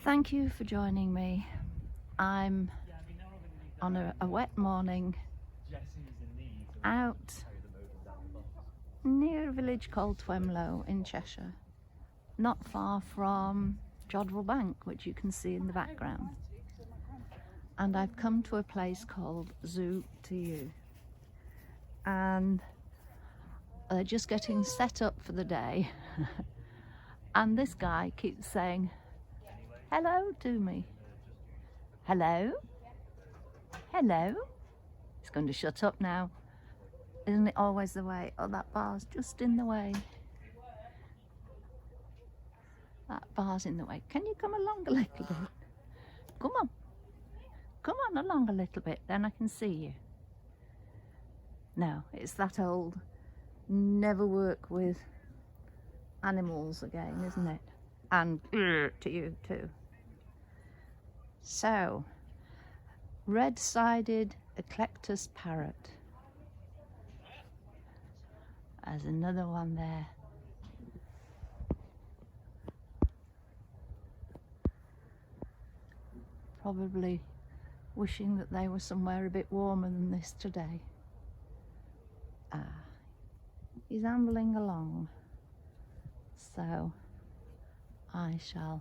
Thank you for joining me. I'm on a wet morning out near a village called Twemlow in Cheshire, not far from Jodrell Bank, which you can see in the background. And I've come to a place called Zoo to You, and they're just getting set up for the day. And this guy keeps saying hello to me. Hello? Hello? He's going to shut up now. Isn't it always the way? Oh, that bar's just in the way. That bar's in the way. Can you come along a little bit? Come on. Come on along a little bit, then I can see you. No, it's that old never work with animals again, isn't it? And to you too. So, red-sided eclectus parrot. There's another one there. Probably wishing that they were somewhere a bit warmer than this today. He's ambling along, so I shall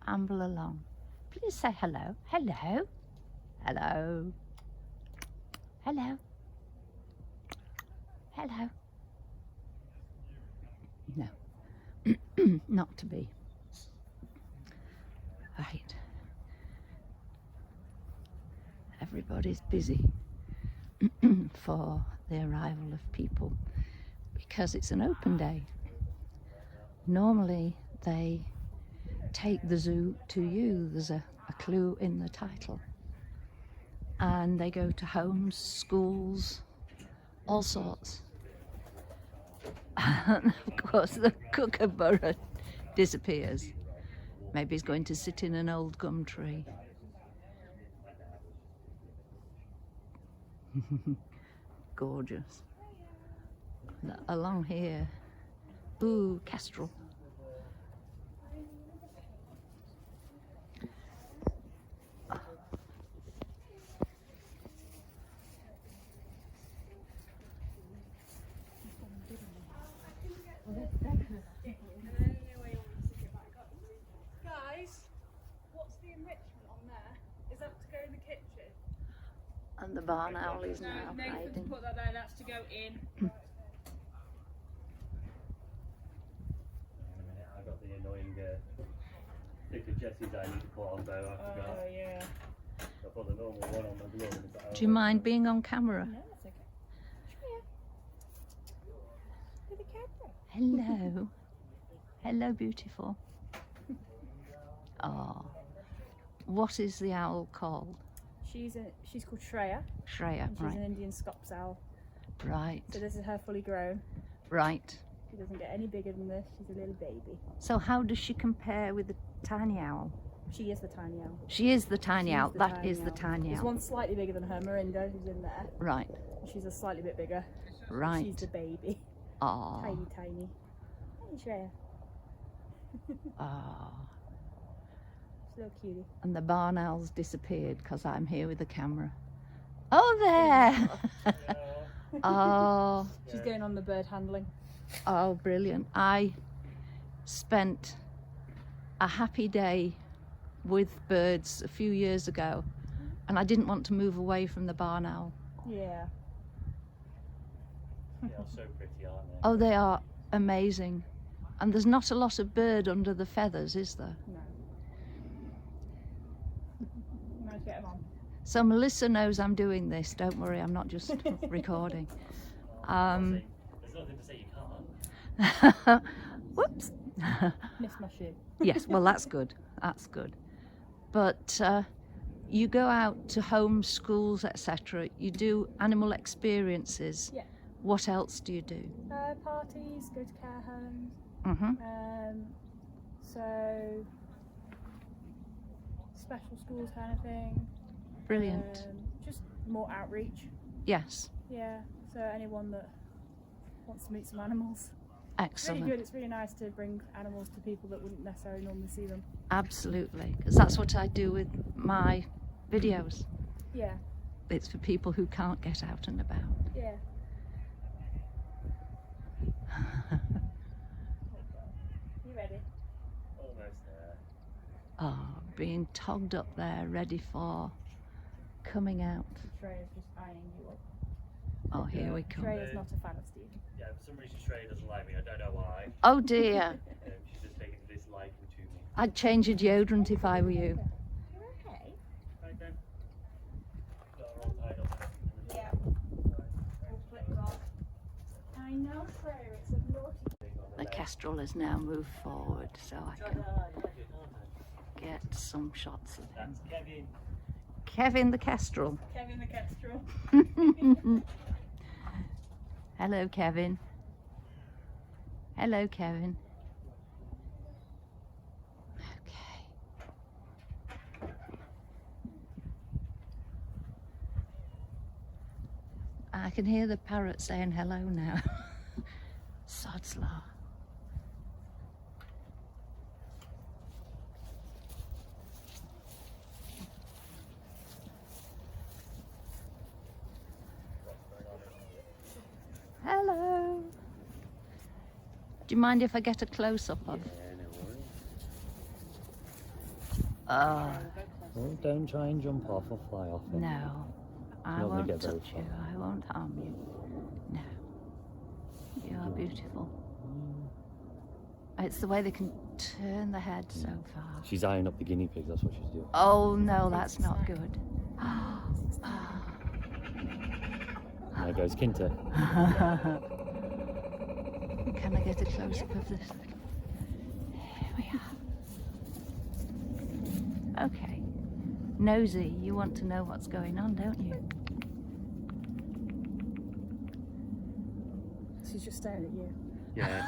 amble along. Please say hello. Hello. Hello. Hello. Hello. No, not to be. Right. Everybody's busy for the arrival of people because it's an open day. Normally they take the zoo to you. There's a clue in the title. And they go to homes, schools, all sorts. And of course the kookaburra disappears. Maybe he's going to sit in an old gum tree. Gorgeous. Along here, ooh, kestrel. Guys, what's the enrichment on there? Is that to go in the kitchen? And the barn owl is No, now Nathan's hiding. put that there, that's to go in. I got the annoying stick of Jessie's I need to put on, so I forgot. Oh, yeah. I put the normal one on my glove. Do you mind being on camera? No, that's okay. Come here. To the camera. Hello. Hello, beautiful. Oh. What is the owl called? She's called Shreya, Shreya, and she's right. an Indian Scops owl. Right. So this is her fully grown. Right. She doesn't get any bigger than this. She's a little baby. So how does she compare with the tiny owl? She is the tiny owl. She is the tiny She's owl. the That tiny is the owl. tiny There's owl. one slightly bigger than her, Marinda, who's in there. Right. She's a slightly bit bigger. Right. She's the baby. Oh. Tiny, tiny. Hey, Shreya. Oh. She's a little cutie. And the barn owl's disappeared because I'm here with the camera. Oh, there! Oh. She's going on the bird handling. Oh, brilliant. I spent a happy day with birds a few years ago, and I didn't want to move away from the barn owl. Yeah. They are so pretty, aren't they? Oh, they are amazing. And there's not a lot of bird under the feathers, is there? No. Nice to get him on. So Melissa knows I'm doing this. Don't worry, I'm not just recording. There's nothing to say you can't. Whoops. Missed my shoe. Yes, well, that's good. That's good. But you go out to homes, schools, etc. You do animal experiences. Yeah. What else do you do? Parties, go to care homes. Mm-hmm. So special schools kind of thing. Brilliant. Just more outreach. Yes. Yeah. So anyone that wants to meet some animals. It's really Excellent. good. It's really nice to bring animals to people that wouldn't necessarily normally see them. Absolutely, because that's what I do with my videos. Yeah, It's for people who can't get out and about. yeah. You ready? Almost there. Oh, being togged up there, ready for coming out. Shreya's just eyeing you up. Oh, here we come. Shreya's not a fan of Stephen. Yeah, for some reason Shreya doesn't like me. I don't know why. Oh dear, She's just taken a dislike to me. I'd change your deodorant if I were you. You're okay. Right then. Got her all tied up. Yeah. All flipped off. I know, Shreya, it's a naughty. The kestrel has now moved forward, so I can get some shots of him. That's Kevin. Kevin the kestrel. Kevin the kestrel. Hello, Kevin. Hello, Kevin. Okay. I can hear the parrot saying hello now. Sod's law. Hello. Do you mind if I get a close-up of? Yeah, no worries. Oh, Don't try and jump off or fly off it. no. I You'll won't get very touch you. far. I won't harm you. No. You are beautiful. It's the way they can turn the head so far. She's eyeing up the guinea pigs, that's what she's doing. Oh no, that's not good. There goes Kinta. Can I get a close-up of this? Here we are. Okay. Nosy, you want to know what's going on, don't you? She's just staring at you. Yeah.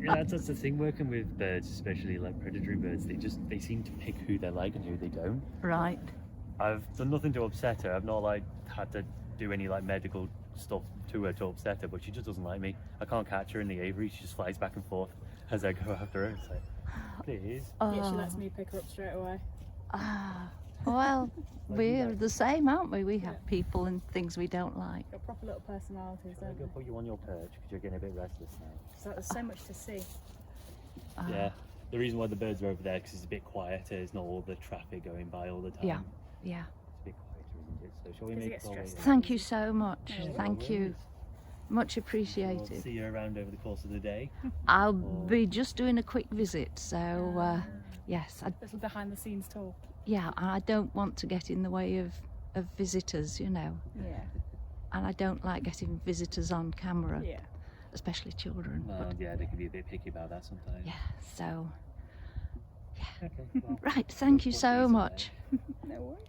Yeah, that's the thing working with birds, especially like predatory birds. They seem to pick who they like and who they don't. Right. I've done nothing to upset her. I've not like had to do any like medical stuff to her to upset her, but she just doesn't like me. I can't catch her in the aviary. She just flies back and forth as I go after her. It's like, please. Yeah, she lets me pick her up straight away. Ah, well, we're the same, aren't we? We have people and things we don't like. Got proper little personalities, I'm don't gonna they? put you on your perch because you're getting a bit restless now. So there's so much to see. Ah, Yeah. The reason why the birds are over there because it's a bit quieter. It's not all the traffic going by all the time. Yeah. Yeah. It's a bit quieter, isn't it? So shall we Does it make get our way stressed in? Thank you so much. No Thank you. Much We'll appreciated. see you around over the course of the day. I'll be just doing a quick visit, so yes, Little behind the scenes talk. yeah, and I don't want to get in the way of visitors, you know, Yeah. and I don't like getting visitors on camera, Yeah. especially children. Well, But yeah, they can be a bit picky about that sometimes. yeah, so Okay. Well, right, thank you put so these in much. No worries.